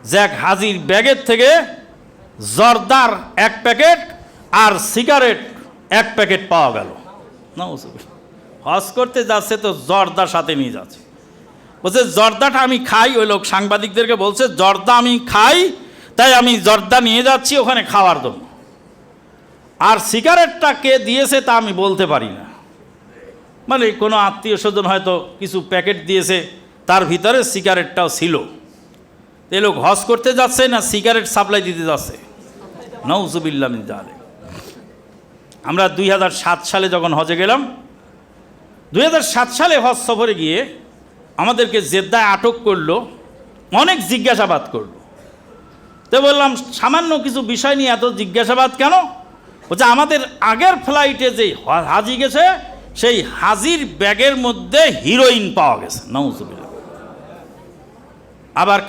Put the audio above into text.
যে এক হাজির ব্যাগের থেকে জর্দার 1 প্যাকেট আর সিগারেট 1 প্যাকেট পাওয়া গেল। না, হজ করতে যাচ্ছে তো জর্দার সাথে নিয়ে যাচ্ছে। বলছে জর্দাটা আমি খাই। ওই লোক সাংবাদিকদেরকে বলছে জর্দা আমি খাই, তাই আমি জর্দা নিয়ে যাচ্ছি ওখানে খাওয়ার জন্য। আর সিগারেটটা কে দিয়েছে তা আমি বলতে পারি না, মানে কোনো আত্মীয় স্বজন হয়তো কিছু প্যাকেট দিয়েছে, তার ভিতরে সিগারেটটাও ছিল। এই লোক হজ করতে যাচ্ছে না সিগারেট সাপ্লাই দিতে যাচ্ছে। নাউজুবিল্লাহ মিন যালিক। আমরা 2007 সালে যখন হজে গেলাম, 2007 সালে হজ সফরে গিয়ে আমাদেরকে জেদ্দায় আটক করলো, অনেক জিজ্ঞাসাবাদ করলো। তো বললাম সামান্য কিছু বিষয় নিয়ে এত জিজ্ঞাসাবাদ কেন? বলছে আমাদের আগের ফ্লাইটে যে হাজি গেছে সেই হাজির ব্যাগের মধ্যে হিরোইন পাওয়া গেছে। নাউজুবিল্লাহ। আবার